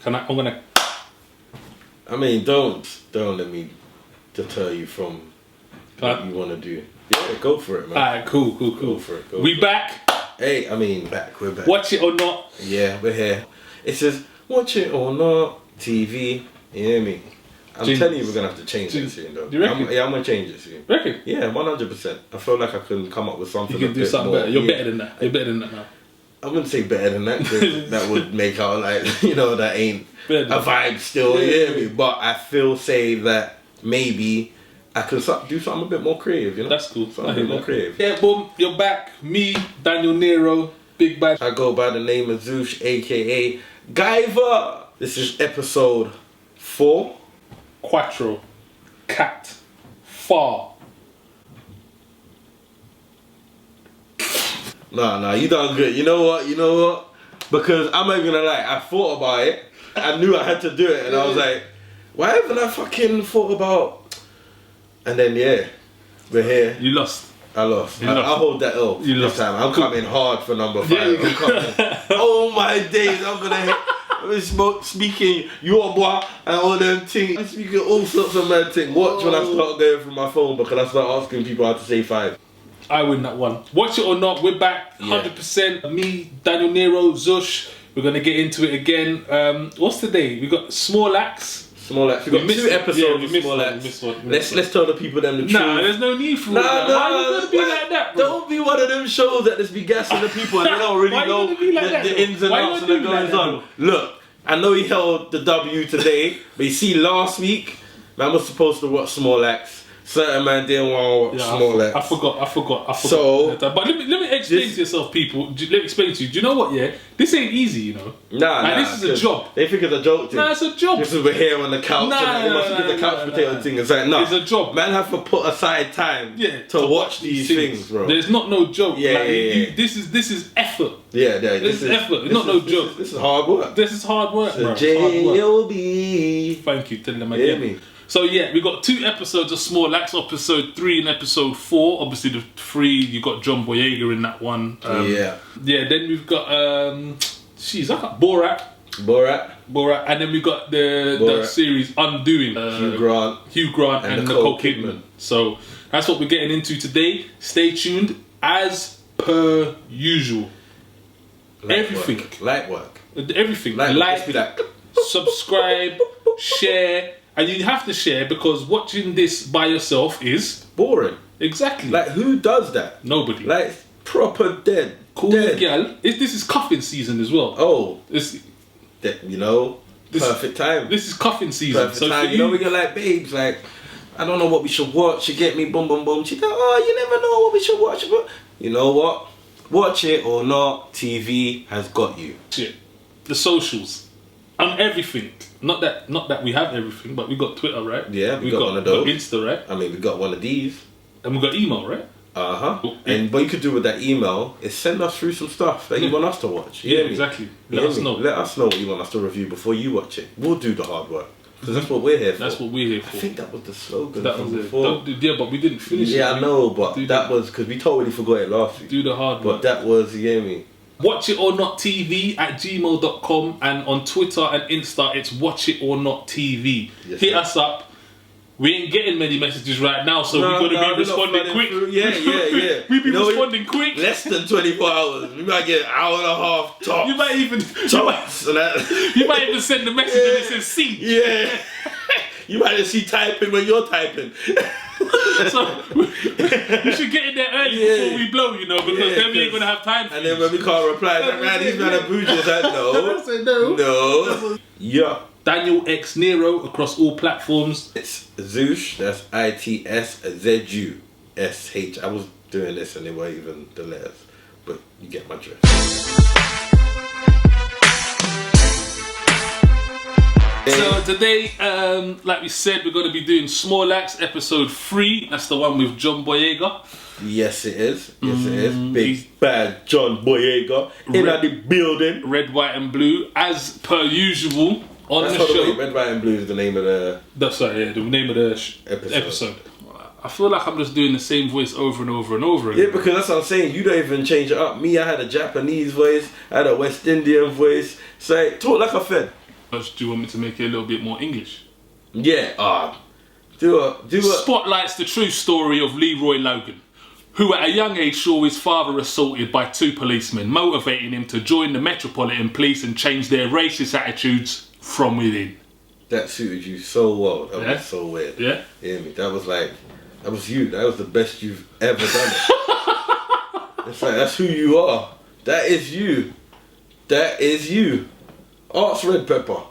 I'm gonna. I mean, don't let me deter you from what you want to do. Yeah, go for it, man. Alright, cool. Go for it. We back. Hey, I mean, we're back. Watch it or not. Yeah, we're here. It says, watch it or not, TV. You hear me? I'm telling you, we're going to have to change it soon, though. Do you reckon? I'm going to change it soon. Reckon? Yeah, 100%. I feel like I can come up with something. You can do something better. You're better than that. You're better than that now. I wouldn't say better than that, because that would make out like, that ain't a vibe still, you hear me? But I feel that maybe I can do something a bit more creative, That's cool. Something a bit more creative. Yeah, boom, you're back. Me, Daniel Nero, Big Bad. I go by the name of Zush, aka Guyver. This is episode 4. Quattro. Cat. Far. Nah, you done good. You know what? Because I'm not even gonna lie, I thought about it. I knew I had to do it, and I was like, why haven't I fucking thought about? And then we're here. You lost. I lost. I'll hold that L this time. I'm coming hard for number 5. I'm coming. Oh my days, I'm gonna hit. I'm speaking your boy and all them things. I'm speaking all sorts of mad things. Watch when I start going through my phone because I start asking people how to say 5. I win that one. Watch it or not, we're back 100%. Me, Daniel Nero, Zush. We're gonna get into it again. What's the day? We got Small Axe. We got 2 episodes of Small Axe. Let's tell the people them the truth. Nah, there's no need for that. Why are you gonna be like that, bro? Don't be one of them shows that just be gassing the people and they don't really know the ins and outs and the goings on. Look, I know he held the W today, but you see last week, man was supposed to watch Small Axe. Certain man didn't want to watch Small Axe. I forgot. So, but let me explain to yourself, people. Let me explain to you. Do you know what? Yeah, this ain't easy. Nah. This is a job. They think it's a joke thing. Nah, it's a job. This is we're here on the couch. They must think it's a couch potato thing. It's like it's a job. Man have to put aside time to watch these things, bro. There's not no joke. Yeah. This is effort. Yeah. This is effort. It's not no joke. This is hard work. This is hard work, bro. J.O.B. Thank you. Tell them again. So we got 2 episodes of Small Axe, episode 3 and episode 4. Obviously the 3, you got John Boyega in that one. Then we've got I got Borat, and then we got the series Undoing. Hugh Grant and Nicole Kidman. So that's what we're getting into today. Stay tuned as per usual. Everything. Light work. Everything. Like, subscribe, share. And you have to share because watching this by yourself is boring. Exactly. Like, who does that? Nobody. Like, proper dead. Cool girl. This is cuffing season as well. Oh. Perfect time. This is cuffing season. Perfect time. When you're like, babes, like, I don't know what we should watch. You get me, boom, boom, boom. She go, oh, you never know what we should watch. But you know what? Watch it or not, TV has got you. Shit. The socials. On everything. Not that we have everything, but we got Twitter, right? Yeah, we got one of those. We got Insta, right? I mean, we got one of these. And we got email, right? And what you could do with that email is send us through some stuff that you want us to watch. Exactly. Let us know. Let us know what you want us to review before you watch it. We'll do the hard work. Because that's what we're here for. That's what we're here for. I think that was the slogan that from was before. But we didn't finish it. Yeah, I know, but that was because we totally forgot it last week. Do the hard work. But that was, you hear me? Watch It or Not TV at gmail.com, and on Twitter and Insta it's Watch It or Not TV. Hit us up. We ain't getting many messages right now, so we're going to be responding quick. Yeah. We be responding quick. Less than 24 hours. We might get an hour and a half tops. You might even send a message and it says see. Yeah. You might just see typing when you're typing. So we should get in there early before we blow, because then we ain't gonna have time for and then when we can't reply, it's like, man, these men are bougie. It's like, no. Yeah. Daniel X Nero across all platforms. It's Zush, that's ITSZUSH. I was doing this and they weren't even the letters, but you get my drift. So today, like we said, we're going to be doing Small Axe episode 3. That's the one with John Boyega. Yes, it is. Yes, it is. Big bad John Boyega in the building. Red, white, and blue, as per usual on the show. Red, white, and blue is the name of the. The name of the episode. I feel like I'm just doing the same voice over and over and over again. Yeah, because that's what I'm saying. You don't even change it up. Me, I had a Japanese voice. I had a West Indian voice. So talk like a Fed. Do you want me to make it a little bit more English? Yeah, do a spotlights the true story of Leroy Logan, who at a young age saw his father assaulted by 2 policemen, motivating him to join the Metropolitan Police and change their racist attitudes from within. That suited you so well. That was so weird. Yeah? You hear me? That was you. That was the best you've ever done it. It's like, that's who you are. That is you. That is you. Arts Red Pepper.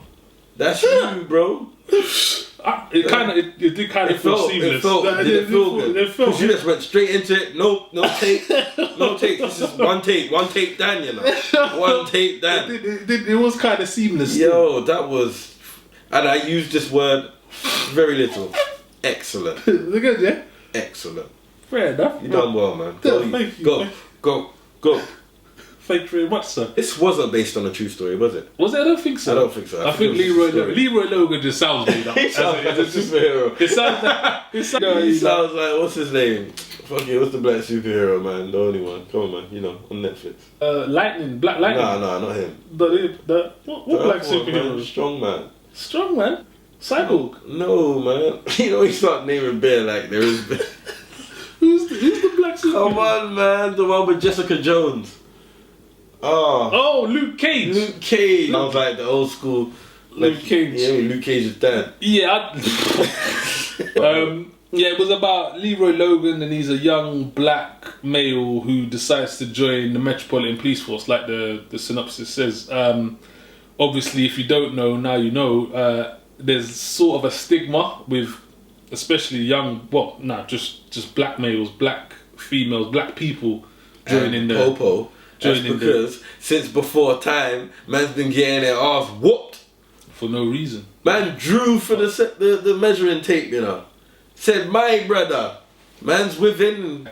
That's you, bro. It did kind of feel seamless. Did it feel good? Because you just went straight into it. No take. No take. This is one take. One take Dan, you know. One take Dan. It was kind of seamless. Yo, that was... And I used this word very little. Excellent. Good, yeah? Excellent. Fair enough. You done well, man. Thank you. Go. Thank you very much, sir. This wasn't based on a true story, was it? Was it? I don't think so. I don't think so. I think Leroy Logan just sounds made up. He sounds like a superhero. It sounds like... He sounds like... What's his name? Fuck it, what's the black superhero, man? The only one. Come on, man. You know, on Netflix. Black Lightning. Nah, not him. What black superhero? Man, strong man. Strong man? Cyborg? No, man. You know, he start naming bear like there is bear. Who's the black superhero? Come on, man. The one with Jessica Jones. Oh, Luke Cage. Luke Cage. I was like the old school. Luke Cage. Yeah, Luke Cage's dad. Yeah. It was about Leroy Logan, and he's a young black male who decides to join the Metropolitan Police Force, like the synopsis says. Obviously, if you don't know, now you know. There's sort of a stigma with, especially just black males, black females, black people joining the Popo. That's because since before time, man's been getting their ass whooped for no reason. Man drew for the measuring tape, you know. Said, my brother, man's within,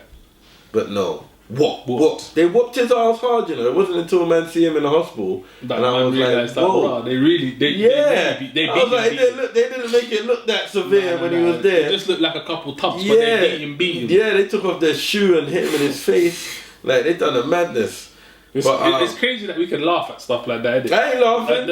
but no. What? They whooped his ass hard, you know. It wasn't until man see him in the hospital that I was like, whoa. They beat They didn't make it look that severe when he was there. It just looked like a couple tufts, but they beat him. Yeah, they took off their shoe and hit him in his face. Like, they done a madness. It's crazy that we can laugh at stuff like that, isn't it? I ain't laughing.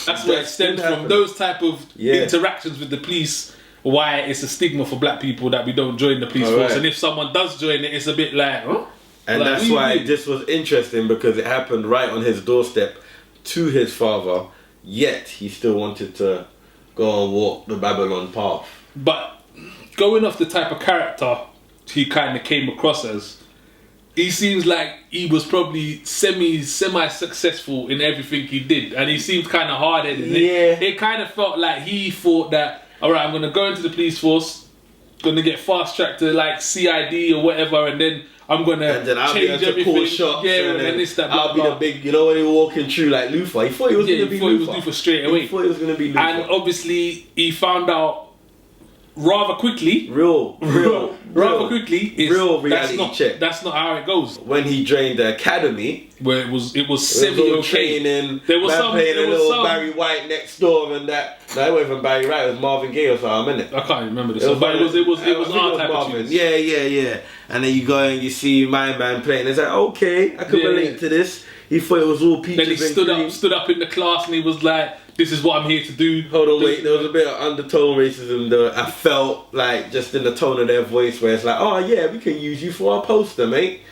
That's where it stems from, those type of interactions with the police. Why it's a stigma for black people that we don't join the police force, and if someone does join it, it's a bit like, huh? And like, that's why this was interesting, because it happened right on his doorstep to his father, yet he still wanted to go and walk the Babylon path. But going off the type of character he kind of came across as, he seems like he was probably semi-successful in everything he did, and he seemed kind of hard-headed. Yeah. It kind of felt like he thought that, all right, I'm going to go into the police force, going to get fast-tracked to like CID or whatever, and then I'm going to change everything. Call shots, and then this, that, I'll be the big, you know, when he was walking through like Luther, he thought he was going to be Luther. He thought he was Luther straight away. He thought he was going to be Luther. And obviously, he found out rather quickly. Real reality check. That's not how it goes. When he joined the academy, where it was semi-okay. Training, there was some Barry White next door, and that. No, it wasn't Barry White. It was Marvin Gaye or something, innit? I can't remember this. But it was our type of tunes. Yeah. And then you go and you see my man playing. It's like, okay, I can relate to this. He thought it was all peaches. Then he stood up in the class and he was like, this is what I'm here to do. Hold on, wait. There was a bit of undertone racism that I felt like just in the tone of their voice, where it's like, oh yeah, we can use you for our poster, mate.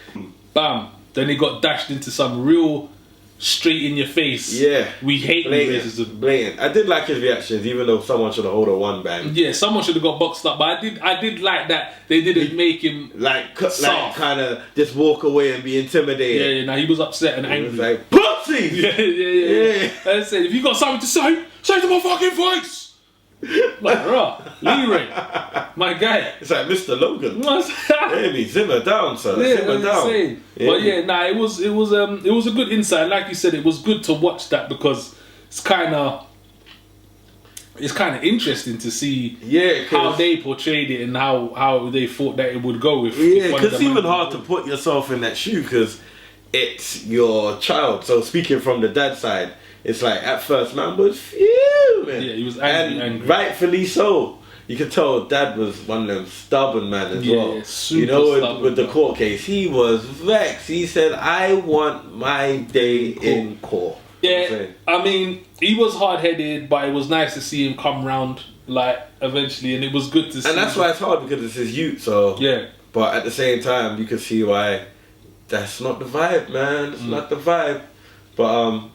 Bam. Then he got dashed into some real straight in your face. Yeah. We hate racism. Blatant. I did like his reactions, even though someone should have hold a one bang. Yeah, someone should have got boxed up, but I did like that they didn't make him kind of just walk away and be intimidated. Yeah, no, he was upset and angry. He was like, pussy! Yeah. I said, if you got something to say to my fucking face! Like, Leroy, my guy. It's like Mr. Logan. Baby, simmer down, sir. Simmer down. But it was a good insight. Like you said, it was good to watch that, because it's kind of interesting to see how they portrayed it and how they thought that it would go. Because it's even hard to put yourself in that shoe, because it's your child. So speaking from the dad side, it's like at first man was fuming. Yeah, he was angry. And rightfully so. You could tell dad was one of them stubborn man as well. Super with the court case, he was vexed. He said, I want my day in court. Yeah, I mean, he was hard-headed, but it was nice to see him come round, like, eventually, and it was good to see. And that's why it's hard, because it's his youth, so... Yeah. But at the same time, you can see why that's not the vibe, man. It's not the vibe. But,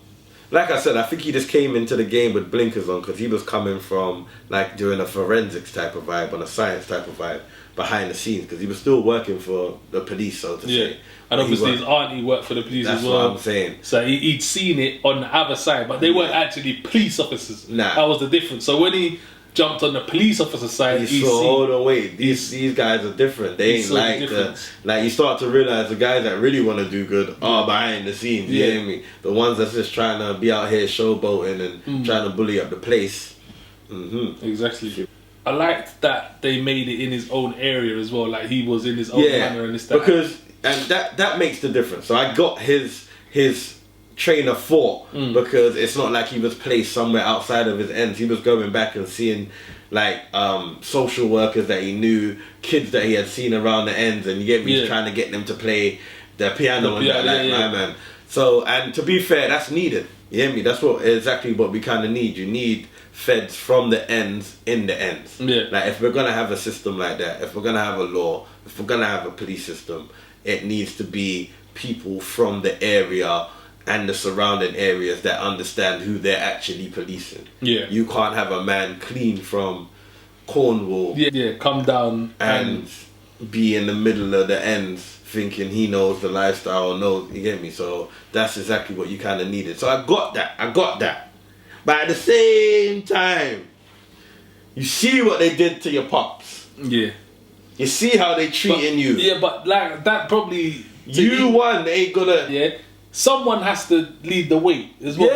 like I said, I think he just came into the game with blinkers on, because he was coming from, like, doing a forensics type of vibe, on a science type of vibe, behind the scenes, because he was still working for the police, so to say. And obviously his auntie worked for the police as well. That's what I'm saying. So he'd seen it on the other side, but they weren't actually police officers. Nah. That was the difference. So when he jumped on the police officer side, he saw, hold on, wait, these guys are different. They ain't like like you start to realize the guys that really want to do good are behind the scenes. You hear me? The ones that's just trying to be out here showboating and trying to bully up the place. Exactly. I liked that they made it in his own area as well. Like he was in his own manner and this that. Because that makes the difference. So I got his train of thought because it's not like he was placed somewhere outside of his ends. He was going back and seeing like social workers that he knew, kids that he had seen around the ends, and you get me trying to get them to play the piano and that, like, my man. So, and to be fair, that's needed. You hear me? That's exactly what we kind of need. You need feds from the ends in the ends. Yeah. Like if we're gonna have a system like that, if we're gonna have a law, if we're gonna have a police system, it needs to be people from the area and the surrounding areas that understand who they're actually policing. Yeah. You can't have a man clean from Cornwall. Yeah, come down and be in the middle of the ends thinking he knows the lifestyle, you get me? So that's exactly what you kind of needed. So I got that. But at the same time, you see what they did to your pops. Yeah. You see how they treating you. Yeah, but like that probably... One ain't gonna... Yeah. Someone has to lead the way as well.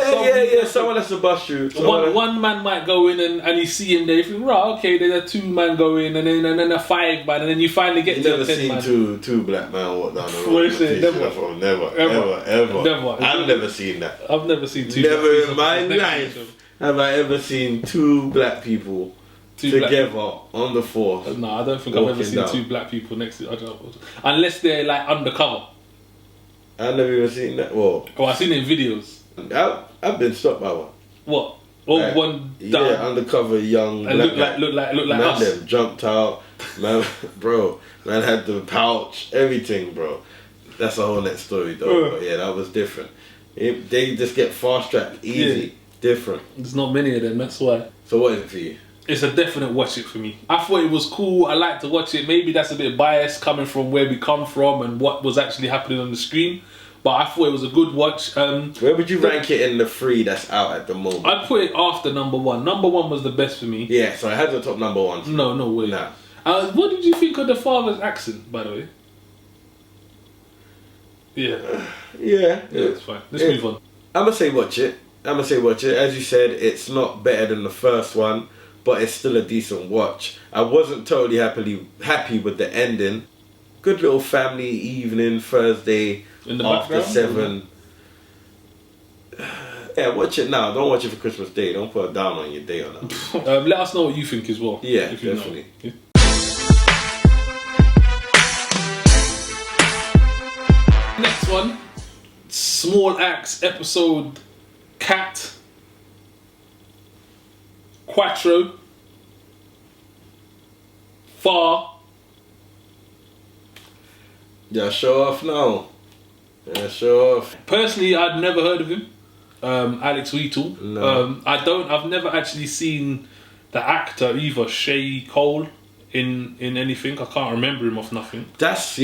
Someone has to bust you. One man might go in and you see him there. You think, right, okay, then a 2 man go in and then a 5 man, and then you finally get to a 10 man. Never seen two black men walk down the road. Never. I've never seen that. I've never seen 2. Never in my life have I ever seen 2 black people together on the force. No, I don't think I've ever seen 2 black people next to each other. Unless they're like undercover. I've never even seen that. Well, I've seen it in videos. I've been stopped by one. What? Or like, one down. Yeah, undercover young black look like man, us. Them jumped out, man, bro. Man had the pouch, everything, bro. That's a whole next story, though. But yeah, that was different. They just get fast tracked, easy, different. There's not many of them. That's why. So what is it for you? It's a definite watch it for me. I thought it was cool. I like to watch it. Maybe that's a bit biased coming from where we come from and what was actually happening on the screen. But I thought it was a good watch. Where would you rank it in the 3 that's out at the moment? I'd put it after number 1. Number 1 was the best for me. Yeah, so it has the top number 1. No way. Nah. What did you think of the father's accent, by the way? Yeah, it's fine. Let's move on. I'm going to say watch it. As you said, it's not better than the first one, but it's still a decent watch. I wasn't totally happy with the ending. Good little family evening, Thursday in the after background? 7. Yeah, watch it now. Don't watch it for Christmas Day. Don't put it down on your day or nothing. Let us know what you think as well. Yeah, definitely. Yeah. Next one, Small Axe episode Cat Quattro Far. Yeah, show off now. Yeah, show off. Personally, I'd never heard of him. Alex Wheatle. No. I've never actually seen the actor either, Shay Cole, in anything. I can't remember him off nothing. That's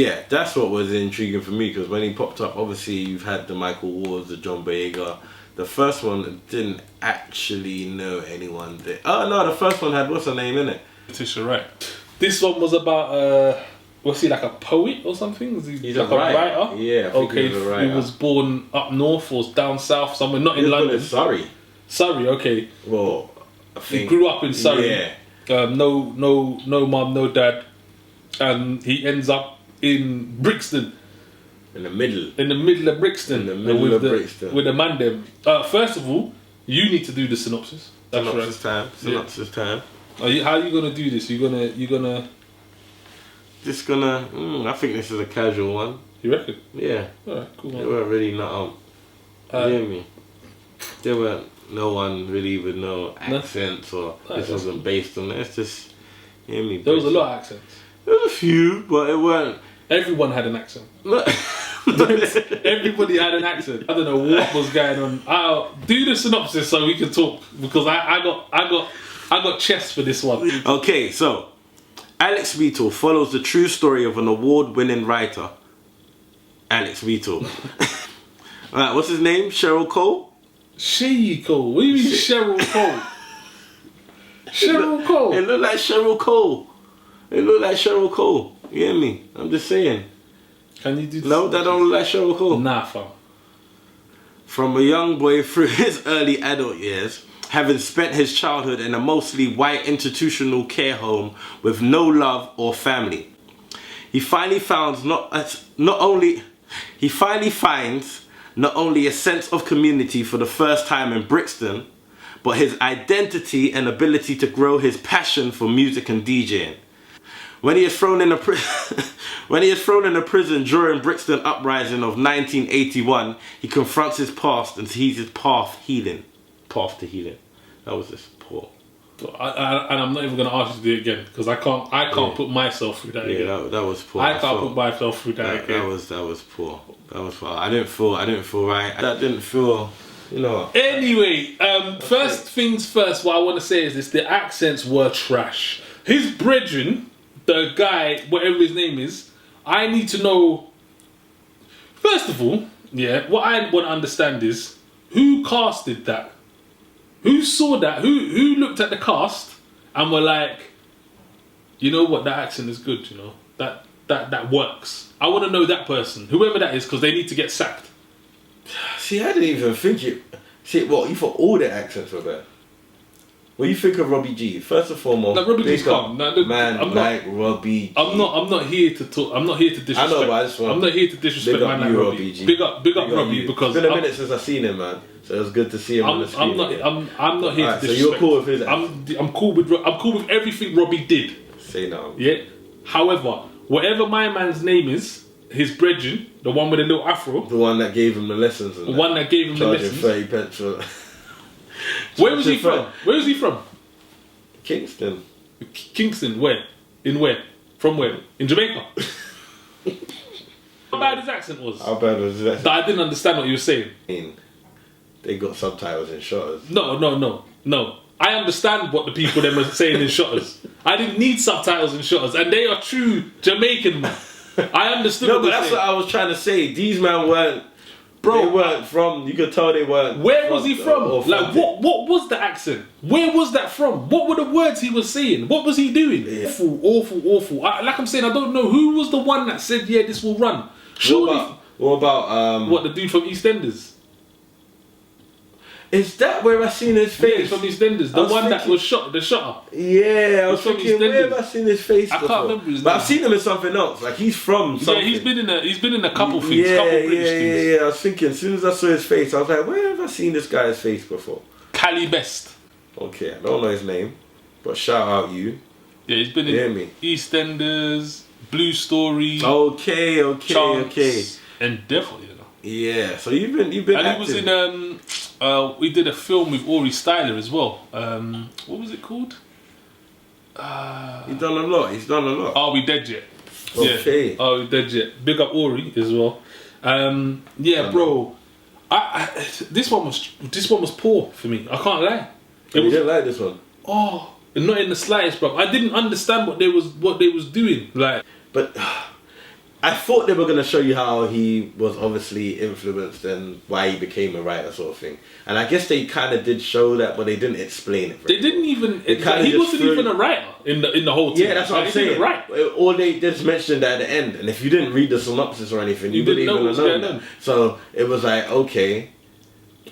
what was intriguing for me, because when he popped up, obviously you've had the Michael Wards, the John Boyega. The first one didn't actually know anyone there. Oh no, the first one had, what's her name in it? Letitia Wright. This one was about was he like a poet or something? Was he He's like a writer. Yeah, I think okay, he was a writer. He was born up north or down south somewhere, not in London. Surrey. Surrey, okay. Well, I think he grew up in Surrey. Yeah. No mum, no dad, and he ends up in Brixton. In the middle of Brixton. With the man them. First of all, you need to do the synopsis. Synopsis time. How are you gonna do this? You're gonna. I think this is a casual one. You reckon? Yeah. Alright, cool. It weren't really not you hear me? there weren't no one really with no accents or this wasn't based on it. It's just, you hear me? There was a lot of accents. There was a few, but it weren't. Everyone had an accent. Everybody had an accent. I don't know what was going on. I'll do the synopsis so we can talk, because I got chest for this one. Okay, so Alex Wheatle follows the true story of an award-winning writer. Alex Wheatle. Alright, what's his name? Cheryl Cole? Cole. What do you mean Cheryl Cole? Cheryl Cole. It looked like Cheryl Cole. You hear me? I'm just saying. Can you do this? No, that don't look like Cheryl Cole. Nah, fam. From a young boy through his early adult years, having spent his childhood in a mostly white institutional care home with no love or family, he finally finds not only a sense of community for the first time in Brixton, but his identity and ability to grow his passion for music and DJing. When he is thrown in a prison during Brixton uprising of 1981, he confronts his past and sees his path to healing. That was just poor. And I'm not even going to ask you to do it again, because I can't put myself through that again. Yeah, that was poor. I can't put myself through that again. That was poor. I didn't feel right. That didn't feel, you know. Anyway, first things first, what I want to say is this: the accents were trash. His brethren, the guy, whatever his name is, I need to know. First of all, yeah, what I want to understand is who casted that. Who saw that? Who looked at the cast and were like, you know what, that accent is good, you know? That works. I want to know that person, whoever that is, because they need to get sacked. See, I didn't even think it. See, what, you thought all the accents were there? When you think of Robbie G, first and foremost, no, Robbie G's calm. No, look, Robbie G. I'm not here to talk. I'm not here to disrespect. I know, but I just want. I'm not here to disrespect man like Robbie G. Big up Robbie, because it's been a minute since I've seen him, man. So it was good to see him on the screen. I'm not here to disrespect. So you're cool with his? I'm cool with everything Robbie did. Say no. Yeah. However, whatever my man's name is, his brethren, the one with the little afro, the one that gave him the lessons, and one that gave him the lessons, 30 pence for. Where was he from? Where was he from? Kingston. Kingston, where? In where? From where? In Jamaica? How bad his accent was? How bad was his accent? I didn't understand what you were saying. They got subtitles in shutters. No. I understand what the people them are saying in shutters. I didn't need subtitles in shutters, and they are true Jamaican men. I understood. No, but that's what I was trying to say. These men weren't. Bro, they weren't from. You could tell they weren't. Where was he from? Like, what was the accent? Where was that from? What were the words he was saying? What was he doing? Yeah. Awful. Like I'm saying, I don't know who was the one that said, "Yeah, this will run." Surely. What about what, the dude from EastEnders? Is that where I seen his face? Yeah, from EastEnders, the one that was shot, the shutter. Yeah, I was thinking, where have I seen his face before? I can't remember his name. But I've seen him in something else. Like, he's from something. Yeah, he's been in a couple things, couple British things. Yeah. I was thinking, as soon as I saw his face, I was like, where have I seen this guy's face before? Cali Best. Okay, I don't know his name, but shout out you. Yeah, he's been in EastEnders, Blue Story. Okay. Chance, and Devil, you know. Yeah, so you've been. And acting. He was in we did a film with Ori Styler as well. What was it called? He's done a lot. Are We Dead Yet? Okay. Yeah. Are We Dead Yet? Big up Ori as well. Yeah, bro. This one was poor for me. I can't lie. You didn't like this one? Oh, not in the slightest, bro. I didn't understand what they was doing. Like, but I thought they were going to show you how he was obviously influenced and why he became a writer, sort of thing. And I guess they kind of did show that, but they didn't explain it. They didn't even. He wasn't even a writer in the whole thing. Yeah, that's what I'm saying. Right. Or they just mentioned that at the end, and if you didn't read the synopsis or anything, you wouldn't even know that. So it was like, okay,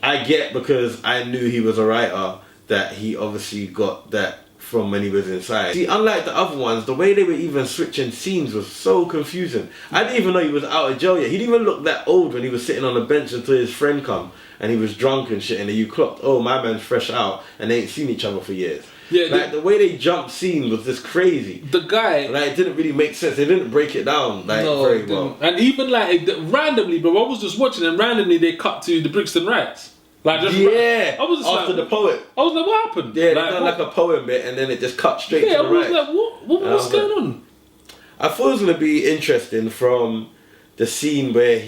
I get, because I knew he was a writer, that he obviously got that from when he was inside. See, unlike the other ones, the way they were even switching scenes was so confusing. I didn't even know he was out of jail yet. He didn't even look that old when he was sitting on the bench until his friend come and he was drunk and shit, and then you clocked, oh, my man's fresh out, and they ain't seen each other for years. Yeah, like the way they jumped scene was just crazy. The guy, like, it didn't really make sense. They didn't break it down very well. And even like randomly, bro, I was just watching, and randomly they cut to the Brixton riots. Like just I was just after the poet. I was like, what happened? Yeah, they done like a poem bit and then it just cut straight to the right. I was like, what's going on? I thought it was gonna be interesting from the scene where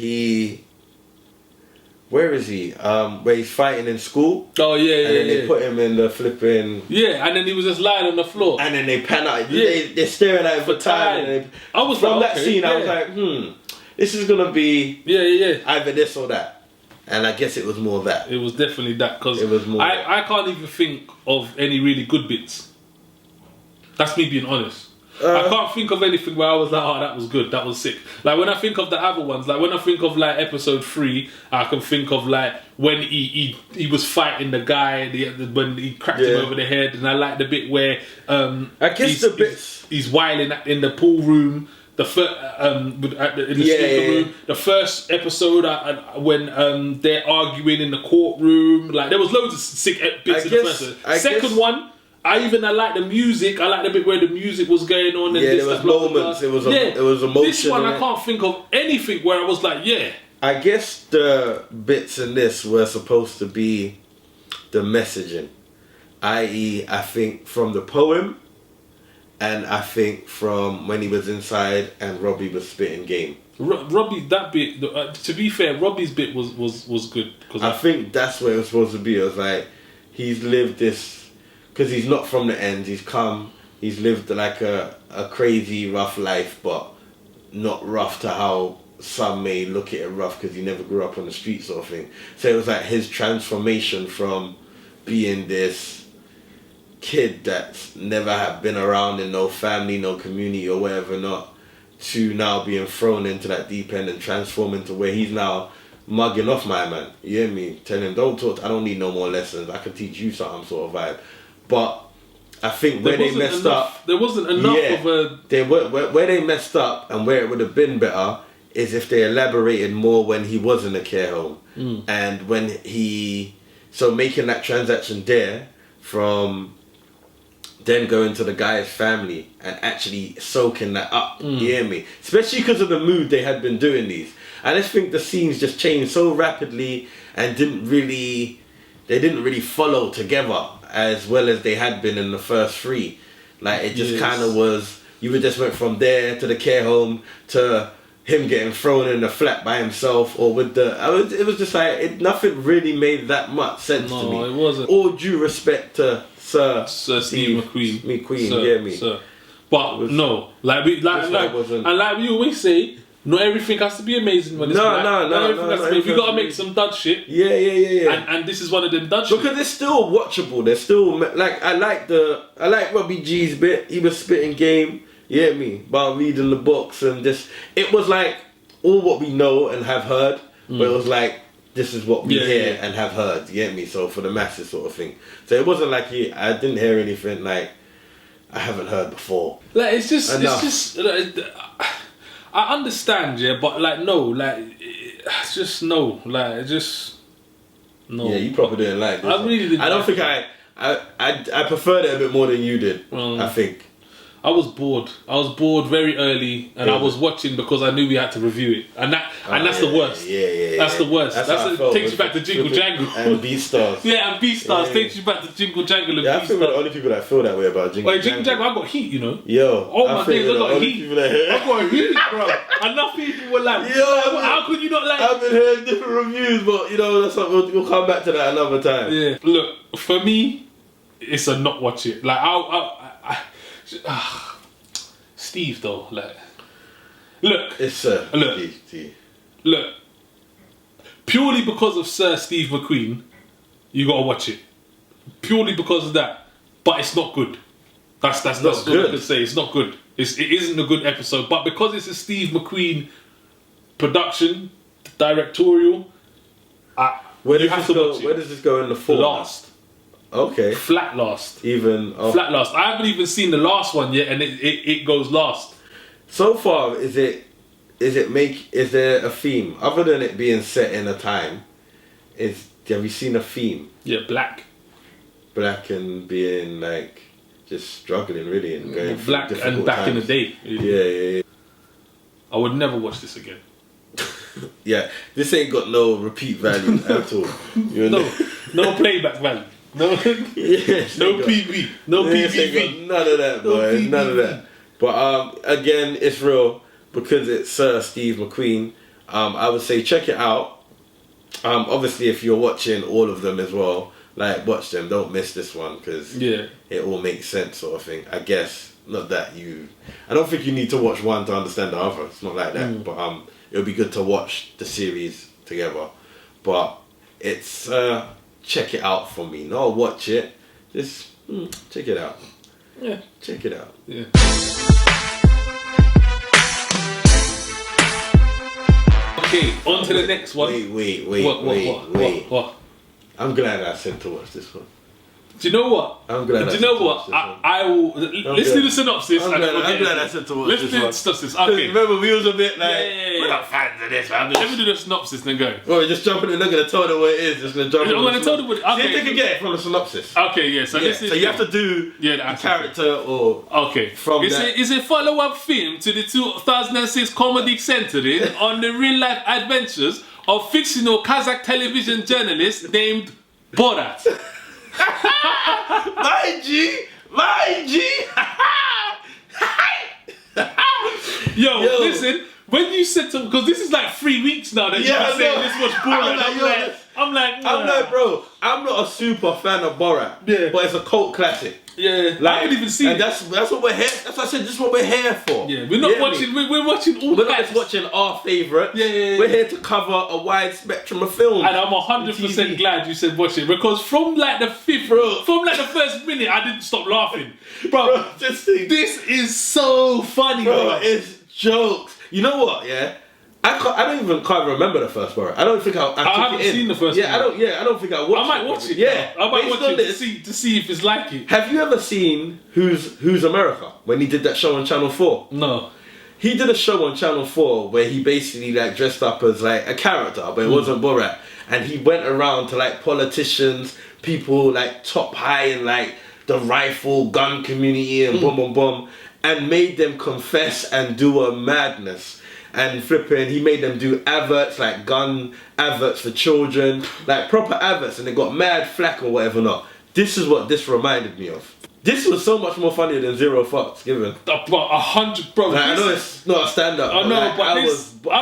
where is he? Where he's fighting in school. Oh yeah, and then they put him in the flipping. Yeah, and then he was just lying on the floor. And then they pan out. Yeah. They're staring at him for time. And I was from like, that scene, I was like, this is gonna be either this or that. And I guess it was more that. It was definitely that because it was more. I can't even think of any really good bits. That's me being honest. I can't think of anything where I was like, oh, that was good, that was sick. Like when I think of the other ones, like when I think of like episode 3, I can think of like when he was fighting the guy, when he cracked him over the head, and I like the bit where I guess he's whiling in the pool room. The first room, the first episode when they're arguing in the courtroom, like there was loads of sick bits in the first. Second one. I like the music. I like the bit where the music was going on. And there was moments. It was emotion. This one, I can't think of anything where I was like, I guess the bits in this were supposed to be the messaging, i.e., I think from the poem, and I think from when he was inside and Robbie was spitting game. Robbie, that bit. To be fair, Robbie's bit was good because I think that's where it was supposed to be. It was like he's lived this. Because he's not from the end, he's lived like a crazy rough life, but not rough to how some may look at it rough because he never grew up on the street sort of thing. So it was like his transformation from being this kid that's never had been around in no family, no community or whatever not, to now being thrown into that deep end and transforming to where he's now mugging off my man. You hear me? Telling him, don't talk, I don't need no more lessons, I can teach you something sort of vibe. But I think where they messed up, there wasn't enough of a. Where they messed up and where it would have been better is if they elaborated more when he was in a care home and when making that transaction there from then going to the guy's family and actually soaking that up. You hear me? Especially because of the mood they had been doing these. I just think the scenes just changed so rapidly and didn't really follow together as well as they had been in the first 3. Like it just kind of was, you just went from there to the care home to him getting thrown in the flat by himself or with it was just like, nothing really made that much sense to me. No, it wasn't. All due respect to Sir Steve McQueen. Sir. But no, like we always say, not everything has to be amazing when it's no. You gotta make some dud shit. Yeah. And this is one of them dud shit. Because it's still watchable. There's still like I like Robbie G's bit. He was spitting game. You hear me? About reading the books and just it was like all what we know and have heard, but it was like this is what we hear and have heard. You get me? So for the masses sort of thing. So it wasn't like I didn't hear anything like I haven't heard before. Like it's just. I understand, but like no, like it's just no, like just no. Yeah, you probably didn't like this. I really didn't. I don't think I preferred it a bit more than you did. I think. I was bored. I was bored very early, and I was watching because I knew we had to review it, and that's the worst. Yeah. That's the worst. It takes you back to Jingle Jangle and Beastars. Yeah, and Beastars takes you back to Jingle Jangle and Beastars. I think we're the only people that feel that way about Jingle Jangle. Jingle Jangle, I got heat, you know. Yo, oh my days, I got heat. I got heat, bro. Enough people were like, yo, how could you not like? I've been hearing different reviews, but you know, that's something we'll come back to that another time. Yeah. Look, for me, it's a not watch it. Like Steve though, like, look, it's look, purely because of Sir Steve McQueen, you gotta watch it. Purely because of that, but it's not good. That's all I can say. It's not good. It isn't a good episode, but because it's a Steve McQueen production, directorial, where does this go in the fall? Last. Okay. Flat last. Flat last. I haven't even seen the last one yet, and it goes last. So far, is there a theme other than it being set in a time? Have you seen a theme? Yeah, black and being like just struggling really and going black and back times. In the day. Yeah. I would never watch this again. Yeah, this ain't got no repeat value at all. No playback value. No, no PB. No PBV. None of that, boy. None of that. But again, it's real because it's Steve Mcqueen. I would say check it out. Obviously, if you're watching all of them as well, like watch them. Don't miss this one because it all makes sense, sort of thing. I guess not that you. I don't think you need to watch one to understand the other. It's not like that. But it would be good to watch the series together. But it's check it out for me. No, watch it. Just check it out. Yeah, check it out. Yeah. Okay, on to the next one. Wait. What? I'm glad I said to watch this one. Do you know what? I'm glad. Do you know what? I will. Let's do the synopsis. I'm glad I said to watch this one. Let's do the synopsis. Okay. Remember, we was a bit like, we're not fans of this, man. Let me do the synopsis and then go. Well, we're just jumping in. Not gonna tell them what it is. Just gonna jump. I'm gonna tell them what. See if they can get it from the synopsis. Okay, yeah. So you have to do the character or from that. Is a follow-up film to the 2006 comedy centering on the real-life adventures of fictional Kazakh television journalist named Borat. My G. Yo, listen. When you said to, because this is like 3 weeks now that you've been saying this was Borat. I'm like, bro, I'm not a super fan of Borat. Yeah. But it's a cult classic. Yeah, like, I haven't even seen it. That's what we're here. That's what I said. This is what we're here for. Yeah, we're not watching. We're watching all. We're not just watching our favourites. Yeah. We're here to cover a wide spectrum of films. And I'm 100% glad you said watch it because from like the first minute, I didn't stop laughing, bro. This is so funny, bro. It's jokes. You know what? Yeah. I can't remember the first Borat. I don't think I haven't seen the first one. I don't think I watched it. I might watch it. Yeah. I might watch it to see if it's like it. Have you ever seen Who's America? When he did that show on Channel 4? No. He did a show on Channel 4 where he basically like dressed up as like a character, but it wasn't Borat. And he went around to like politicians, people like top high in like the rifle gun community and boom, and made them confess and do a madness. And flipping, he made them do adverts, like gun adverts for children, like proper adverts, and they got mad flack or whatever not. This is what this reminded me of. This was so much more funnier than Zero Fucks Given. But 100, bro. Like, I know it's not a stand-up. I know, but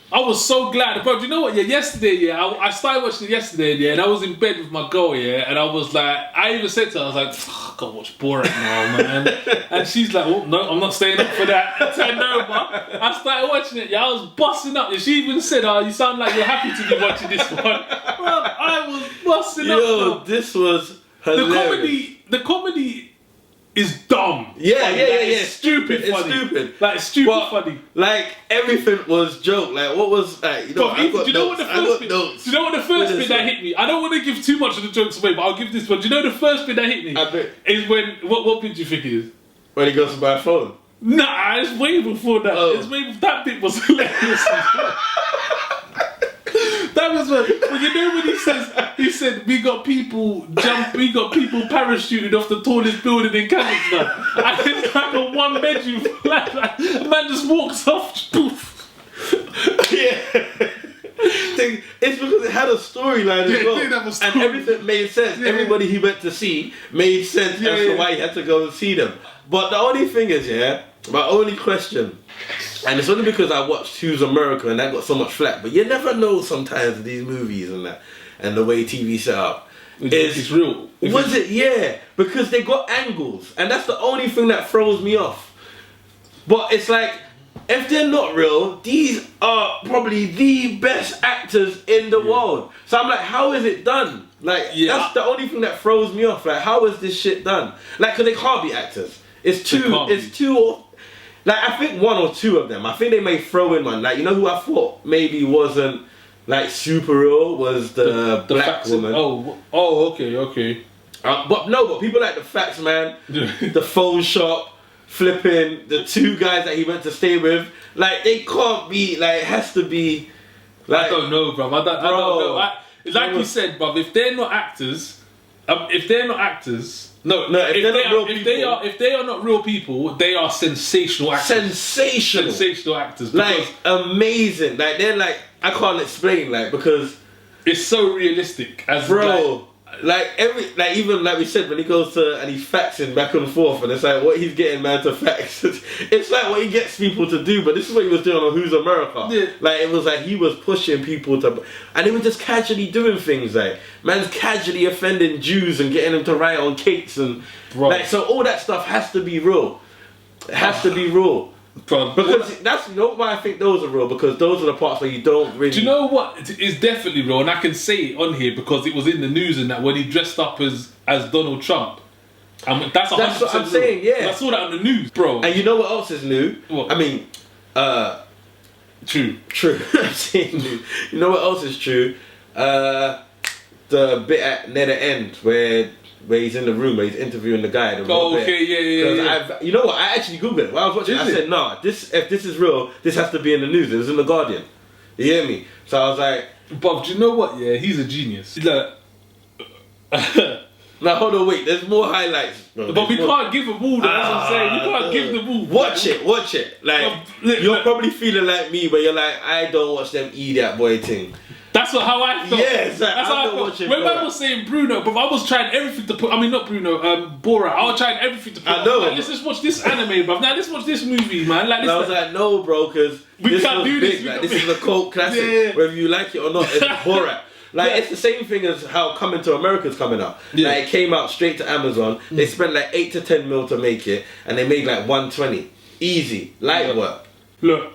I was so glad, bro. Do you know what? Yeah, yesterday, I started watching it yesterday, and I was in bed with my girl, and I was like, I even said to her, I was like, I gotta watch Borat now, man. And she's like, oh no, I'm not staying up for that. I said no, but I started watching it. I was busting up. And she even said, "Oh, you sound like you're happy to be watching this one." Bro, I was busting up. Yo, this was hilarious. The comedy is dumb. Yeah. Stupid funny. It's stupid. Like stupid funny. Like everything was joke. Like what was like, do you know what the first bit that hit me? I don't want to give too much of the jokes away, but I'll give this one. Do you know the first bit that hit me? I bet. Is when what bit do you think it is? When he goes to buy a phone. Nah, it's way before that. That bit was hilarious. That was when you know when he said we got people parachuted off the tallest building in Kazakhstan. And it's like a one bedroom flat. Like, a man just walks off. Poof. Yeah. It's because it had a storyline as well. And everything made sense. Yeah. Everybody he went to see made sense as to why he had to go and see them. But the only thing is, my only question, and it's only because I watched Who's America and that got so much flack, but you never know sometimes these movies and that, and the way TV set up. It's real. Was it? Yeah. Because they got angles. And that's the only thing that throws me off. But it's like, if they're not real, these are probably the best actors in the world. So I'm like, how is it done? Like, that's the only thing that throws me off. Like, how is this shit done? Like, because they can't be actors. It's two, like, I think one or two of them. I think they may throw in one. Like, you know who I thought maybe wasn't, like, super real was the black woman. Okay. But people like the Fax Man, the phone shop, flipping, the two guys that he went to stay with, like, they can't be, like, it has to be, like... I don't know, bro. I don't know. Like you said, bro, if they're not actors, No, if they are not real people, they are sensational actors. Sensational actors. Like amazing. Like they're like, I can't explain, like, because it's so realistic. As even like we said, when he goes to and he's faxing back and forth, and it's like what he's getting man to fax. It's like what he gets people to do. But this is what he was doing on Who's America. Yeah. Like it was like he was pushing people to, and they were just casually doing things. Like man's casually offending Jews and getting them to write on cakes and like, so all that stuff has to be real. It has to be real. Because that's why I think those are real, because those are the parts where you don't really... Do you know what is definitely real? And I can say it on here because it was in the news and that when he dressed up as Donald Trump. That's what I'm saying, yeah. I saw that on the news, bro. And you know what else is new? What? I mean, True. I'm saying new. You know what else is true? The bit near the end where he's in the room where he's interviewing the guy. Yeah. You know what? I actually googled it while I was watching. I said, "Nah, if this is real, this has to be in the news. It was in the Guardian." You hear me? So I was like, "Bob, do you know what? Yeah, he's a genius." Now hold on, wait. There's more highlights, bro. But we can't give them all. That's what I'm saying. You can't give them all. Watch it. Like you're probably feeling like me, but you're like, I don't watch them idiot boy thing. That's how I felt. Yeah, exactly. That's how I felt. When man was saying Bruno, but I was trying everything to put. I mean, not Bruno. Borat. I was trying everything to put. I know. Like, let's just watch this anime, bro. Now let's watch this movie, man. Like, and I was like, no, bro, because we can't do this. Like, this is a cult classic. Yeah. Whether you like it or not, it's Borat. Like it's the same thing as how Coming to America's coming out. Yeah. Like it came out straight to Amazon. They spent like 8 to 10 mil to make it, and they made like 120. Easy, light work. Look.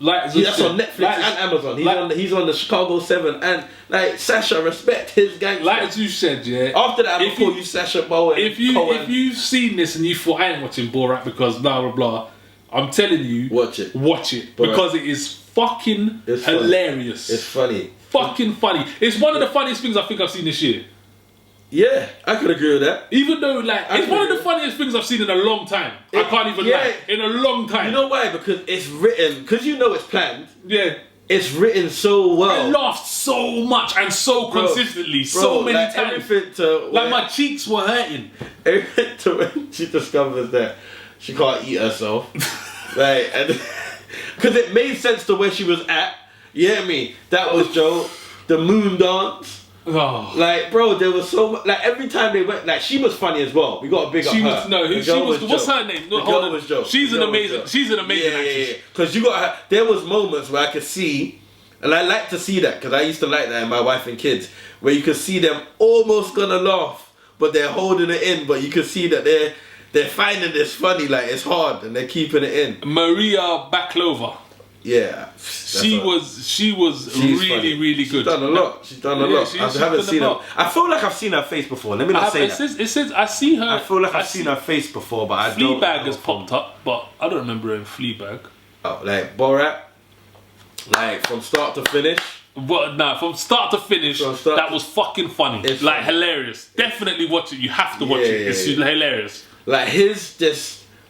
That's on Netflix and Amazon. He's on the Chicago 7 and like Sacha, respect his gang. Like as you said, yeah. After that, I call you Sacha Baron. If you've seen this and you thought I ain't watching Borat because blah blah blah, I'm telling you, watch it because it is fucking hilarious. It's funny, fucking funny. It's one of the funniest things I think I've seen this year. Yeah, I could agree with that. Even though, like, it's one of the funniest things I've seen in a long time. I can't even lie. In a long time. You know why? Because it's written, because you know it's planned. Yeah. It's written so well. I laughed so much and so consistently, so many times. Like my cheeks were hurting. Everything to when she discovers that she can't eat herself. Like, because it made sense to where she was at. You hear me? That was Joe. The moon dance. Oh. Like, bro, there was so much. Like, every time they went, like, she was funny as well. We got to big up her. What's her name? The girl was Joe. She's an amazing actress. Yeah. Because you got her. There was moments where I could see, and I like to see that because I used to like that in my wife and kids, where you could see them almost gonna laugh, but they're holding it in. But you could see that they're finding this funny, like it's hard, and they're keeping it in. Maria Baklova. Yeah, she was really, really good. She's done a lot. I haven't seen her. I feel like I've seen her face before. Let me not say that. It says I see her. I feel like I've seen her face before, but I don't. Fleabag has popped up, but I don't remember her in Fleabag. Oh, like Borat, like from start to finish. But nah, from start to finish, that was fucking funny. It's like hilarious. Definitely watch it. You have to watch it. It's hilarious. Like his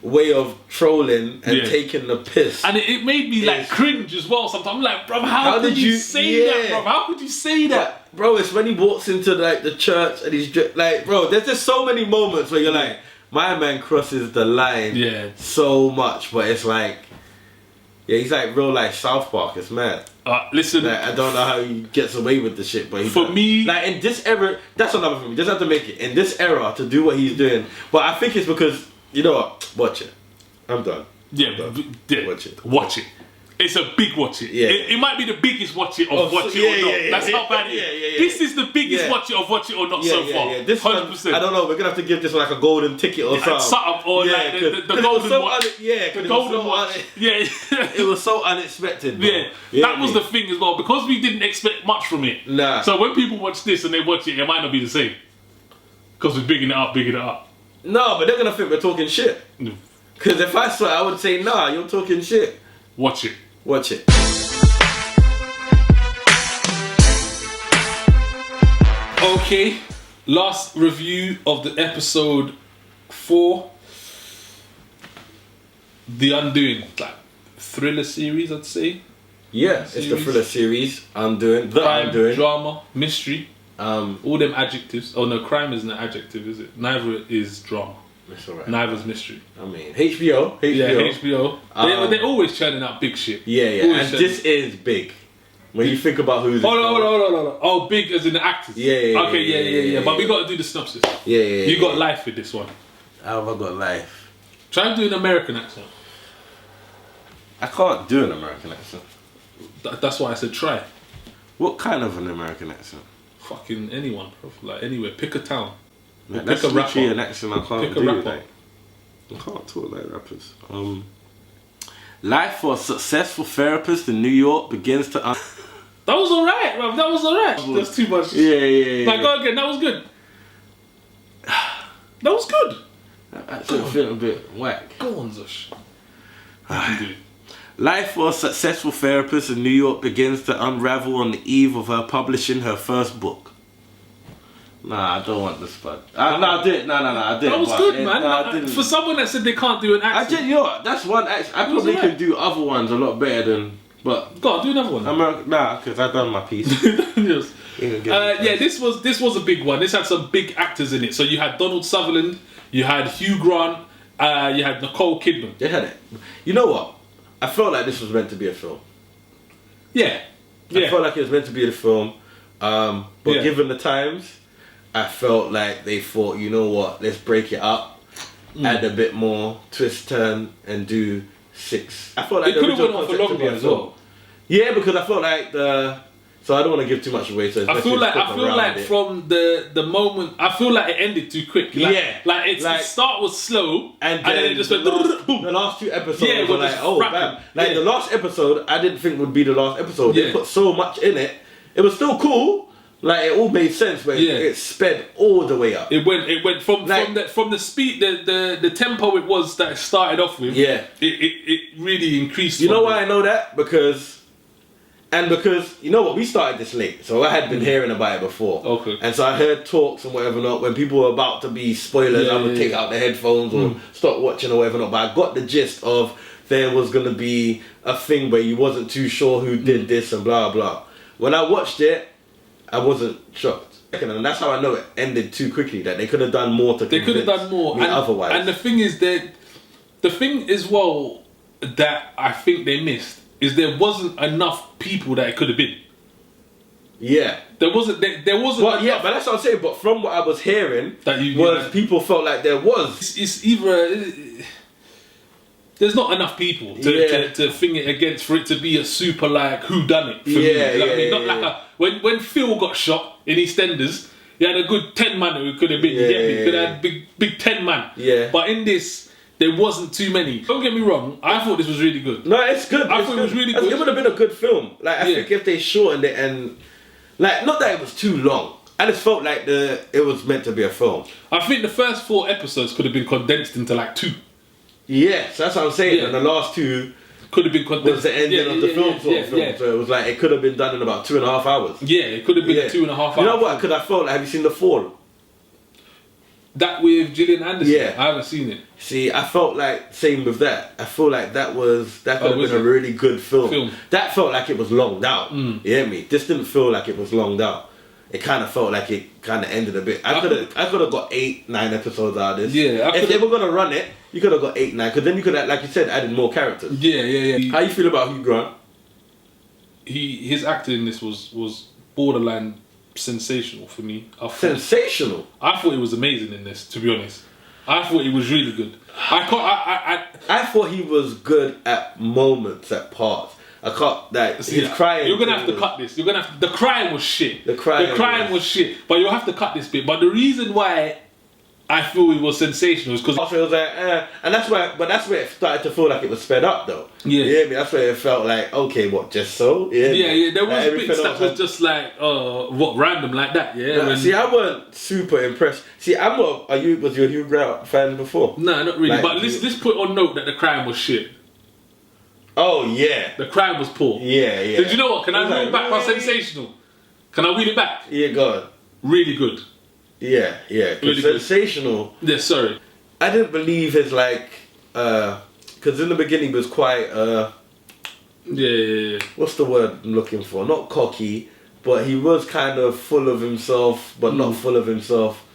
way of trolling and taking the piss, and it made me like cringe as well sometimes. I'm like, bro, how could you say that, bro? How could you say that? Bro, it's when he walks into like the church and he's like, bro, there's just so many moments where you're like, my man crosses the line so much, but it's like, he's like real life South Park. It's mad. Listen, like, I don't know how he gets away with the shit, but for me, like in this era, that's another thing. He doesn't have to make it in this era to do what he's doing, but I think it's because. You know what? Watch it. I'm done. Watch it. It's a big watch it. Yeah. It might be the biggest watch it of watch it or not. That's how bad it is. This is the biggest watch it of watch it or not so far. This 100%. I don't know. We're gonna have to give this like a golden ticket or something. Or like the golden watch. The golden watch. It was so unexpected. Bro. That was the thing as well, because we didn't expect much from it. Nah. So when people watch this and they watch it, it might not be the same because we're bigging it up. No, but they're gonna think we're talking shit. Because if I saw it, I would say, nah, you're talking shit. Watch it. Okay, last review of the episode 4. The Undoing. Like thriller series, I'd say. Yeah, it's the thriller series. Undoing. The Crime, Undoing. Drama, mystery. All them adjectives. Oh no, crime isn't an adjective, is it? Neither is drama. It's alright. Neither's mystery. I mean, HBO. Yeah, HBO. They're always churning out big shit. Yeah. And this is big. When you think about who's... Hold on. Oh, big as in the actors. Yeah. Okay, yeah. But we got to do the synopsis. Yeah. You got life with this one. How have I got life? Try and do an American accent. I can't do an American accent. That's why I said try. What kind of an American accent? Fucking anyone, bro. Like anywhere. Pick a town. Like, that's pick a rapper. an accent I can't do. Rapper. Like, I can't talk like rappers. Life for a successful therapist in New York begins to... That was alright, bro. That was alright. That's too much. Yeah. Like, go again. That was good. That was good. I feel a bit whack. Go on, Zush. You can do it. Life for a successful therapist in New York begins to unravel on the eve of her publishing her first book. Nah, I don't want this, bud. I didn't. I didn't. That was good, man. I didn't. For someone that said they can't do an accent. You know what? That's one accent. I probably can do other ones a lot better than... But go on, do another one. Nah, because I've done my piece. Yes. This was a big one. This had some big actors in it. So you had Donald Sutherland, you had Hugh Grant, you had Nicole Kidman. They had it. You know what? I felt like this was meant to be a film. Yeah. I felt like it was meant to be a film. But given the times, I felt like they thought, you know what? Let's break it up, add a bit more twist, turn, and do 6. I felt like it could have went on for longer as well. Yeah, because I felt like so I don't want to give too much away. So I feel like from the moment, I feel like it ended too quick. Like, the start was slow, and then it just went boom. The last 2 episodes were like, oh, bam. Like the last episode, I didn't think would be the last episode. They put so much in it. It was still cool. Like it all made sense, but it sped all the way up. It went from the speed, the tempo it was that it started off with. Yeah, it really increased. You know why I know that? Because you know what, we started this late, so I had been hearing about it before. Okay. And so I heard talks and whatever not. When people were about to be spoilers, I would take out the headphones or stop watching or whatever not. But I got the gist of there was gonna be a thing where you wasn't too sure who did this and blah blah. When I watched it, I wasn't shocked. And that's how I know it ended too quickly. That they could have done more to convince They could have done more. Me otherwise. And the thing is that, the thing as well that I think they missed is there wasn't enough people that it could have been. Yeah. There wasn't Well, yeah, but that's what I'm saying. But from what I was hearing, people felt like there was. It's either... There's not enough people to thing it against for it to be a super like whodunit for me. You know what I mean? Not like a when Phil got shot in EastEnders, he had a good 10 man who could have been. You get me? Could have had big 10 man. Yeah. But in this, there wasn't too many. Don't get me wrong. I thought this was really good. No, it's good. I thought it was really good. It would have been a good film. Like I think if they shortened it and like not that it was too long. I just felt like it was meant to be a film. I think the first 4 episodes could have been condensed into like 2. Yes, that's what I'm saying. And the last 2 could have been condensed. Was the ending of the film sort of film. So it was like it could have been done in about 2.5 hours. Yeah, it could have been 2.5 hours. You know what? Because I felt like, have you seen The Fall? That with Gillian Anderson? Yeah. I haven't seen it. See, I felt like same with that. I feel like that could have been a really good film. That felt like it was longed out. You hear me? This didn't feel like it was longed out. It kind of felt like it kind of ended a bit. I could have got 8, 9 episodes out of this. Yeah, if they were gonna run it, you could have got 8, 9. Because then you could have, like you said, added more characters. Yeah. How you feel about Hugh Grant? His acting in this was borderline sensational for me. Sensational. I thought he was amazing in this. To be honest, I thought he was really good. I thought he was good at moments, at parts. I can't he's crying. You're gonna have to cut this. The crying was shit. The crying was shit. But you'll have to cut this bit. But the reason why I feel it was sensational is because I was like, and that's where it started to feel like it was sped up though. Yeah, you hear me? That's where it felt like, okay, what, just so? Yeah. There was bits that was just like, what, random like that. Yeah. See, I weren't super impressed. See, was you a Hugh Grant fan before? No, not really. Like, but let's put on note that the crying was shit. Oh yeah, the crime was poor. Yeah. Did you know what? Can I reel back my sensational? Can I wheel it back? Yeah, go on. Really good. Yeah. Really sensational. Good. Yeah, sorry. I didn't believe his because in the beginning he was quite Yeah. What's the word I'm looking for? Not cocky, but he was kind of full of himself, but not full of himself.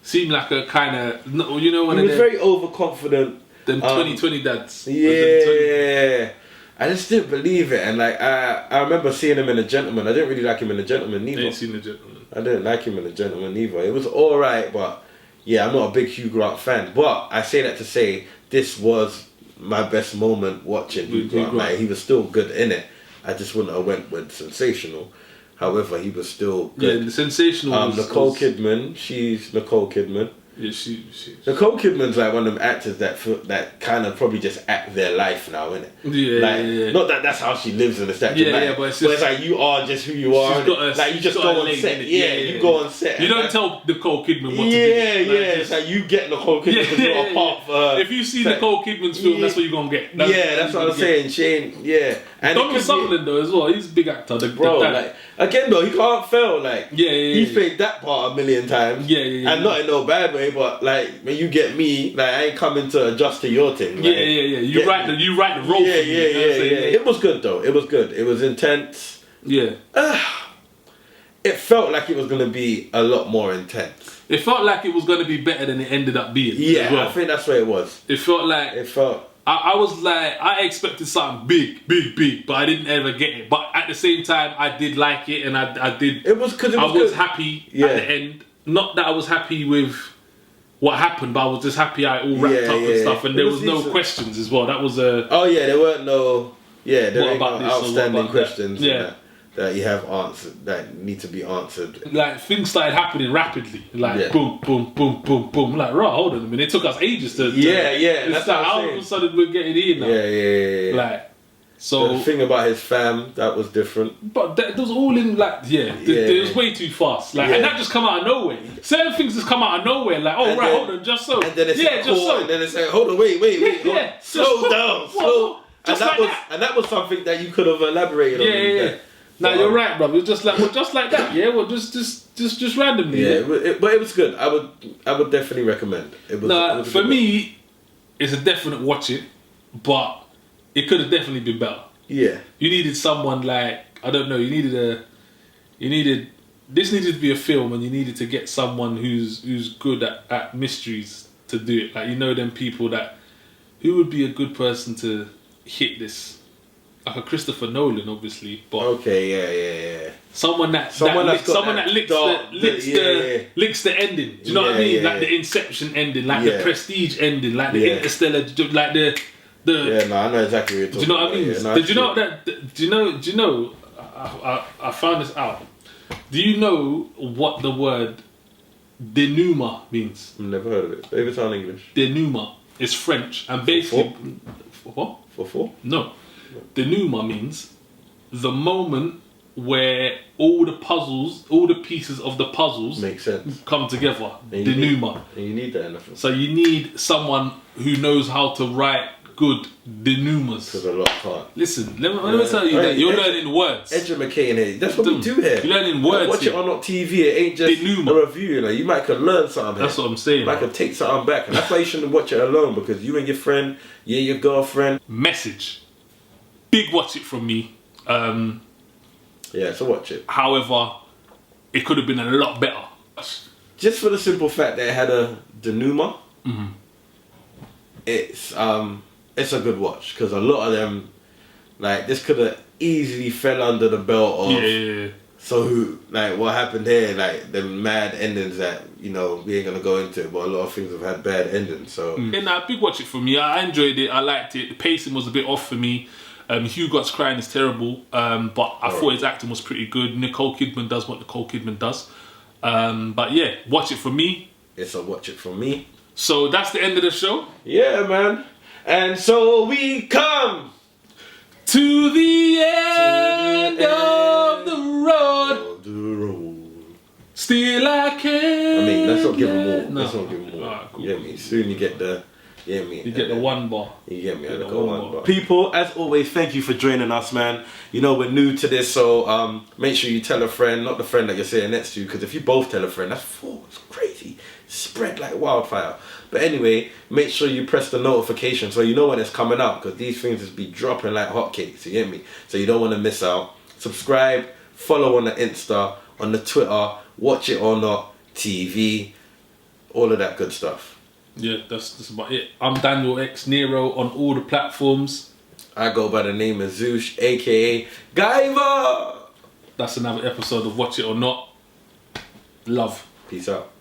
Seemed like a kind of, you know, one he of was them, very overconfident. Them 2020 dads. Yeah. I just didn't believe it, and like I remember seeing him in A Gentleman. I didn't really like him in A Gentleman neither. I ain't seen The Gentleman. I didn't like him in A Gentleman neither. It was alright, but yeah, I'm not a big Hugh Grant fan. But I say that to say this was my best moment watching Hugh Grant. Like, he was still good in it. I just wouldn't have went with Sensational. However, he was still good. Yeah, the Sensational. Nicole Kidman. She's Nicole Kidman. Yeah, she. Nicole Kidman's like one of them actors that kind of probably just act their life now, innit? Yeah, like, not that that's how she lives in the statue. Yeah, but it's like you are just who you are. Like you just go on set. Yeah, you go on set. You don't tell Nicole Kidman what to do. Yeah. It's like you get Nicole Kidman because you're a part of her. If you see Nicole Kidman's film, that's what you're gonna get. That's what I'm saying. Shane. Yeah. And Donald Sutherland though as well. He's a big actor. Bro, like again though, he can't fail. Like he played that part a million times. And not in no bad way, but like when you get me, like I ain't coming to adjust to your thing. Like, You write the role. Yeah. It was good though. It was good. It was intense. Yeah. It felt like it was gonna be a lot more intense. It felt like it was gonna be better than it ended up being. Yeah, well. I think that's what it was. It felt like I was like, I expected something big, but I didn't ever get it. But at the same time, I did like it, and I did. It was because I was happy at the end. Not that I was happy with what happened, but I was just happy I all wrapped up and stuff, and there was no questions as well. That was a. Oh yeah, there weren't no. Yeah, there ain't no outstanding questions. Yeah. That you have answered that need to be answered. Like things started happening rapidly, like boom, boom. Like, right, hold on a minute. It took us ages to. It's like all of a sudden we're getting here now. Yeah. Like, so the thing about his fam that was different. But that was all in like it was way too fast. Like, and that just come out of nowhere. Certain things just come out of nowhere. Like, oh and right, hold on, just so. And then it's just so. And then it's like, hold on, wait. Slow down, slow. And that was something that you could have elaborated on. Yeah. Now you're right, bro. It's just like just like that. Yeah, well, just randomly. Yeah, but it was good. I would definitely recommend. It was for me, it's a definite watch it, but it could have definitely been better. Yeah, you needed someone like I don't know. This needed to be a film, and you needed to get someone who's good at mysteries to do it. Like them people who would be a good person to hit this. Like a Christopher Nolan, obviously, but okay, yeah. Someone that licks the ending. Do you know what I mean? Like the Inception ending, like the Prestige ending, like the Interstellar, like the. Yeah, no, I know exactly what you're talking about. Do you know what I mean? Yeah, no, Did you know that? Do you know? I found this out. Do you know what the word denouement means? I've never heard of it. Favorite sound English. Denouement is French and basically. What? For four? No. Denouement means the moment where all the pieces of the puzzles make sense, come together. Denouement. And you need that in a film. So you need someone who knows how to write good denouements. Because a lot can't. Listen, let me tell you that you're learning words. Edge McCain here. That's what we do here. You're learning words. Watch it on TV. It ain't just a review. You might could learn something. That's what I'm saying. You might could take something back, and that's why you shouldn't watch it alone, because you and your friend, your girlfriend. Message. Big watch it from me. So watch it. However, it could have been a lot better. Just for the simple fact that it had a denouement, it's a good watch, because a lot of them, like, this could have easily fell under the belt of. So what happened here? Like the mad endings that we ain't gonna go into, but a lot of things have had bad endings. So big watch it for me. I enjoyed it. I liked it. The pacing was a bit off for me. Hugh Grant's crying is terrible, but I thought his acting was pretty good. Nicole Kidman does what Nicole Kidman does. But yeah, watch it from me. It's a watch it from me. So that's the end of the show. Yeah, man. And so we come to the end of the road. Still I can. I mean, let's not give them more. No. Let's not give them more. Alright, cool. You get me? Soon you get the. You get the one bar. You get me? I got one bar. People, as always, thank you for joining us, man. We're new to this, so make sure you tell a friend, not the friend that you're sitting next to, because if you both tell a friend, that's 4. It's crazy. Spread like wildfire. But anyway, make sure you press the notification so you know when it's coming out, because these things just be dropping like hotcakes. You get me? So you don't want to miss out. Subscribe, Follow on the Insta, on the Twitter, Watch It or Not TV, all of that good stuff. Yeah, that's about it. I'm Daniel X Nero on all the platforms. I go by the name of Zush, aka Guyver. That's another episode of Watch It or Not. Love. Peace out.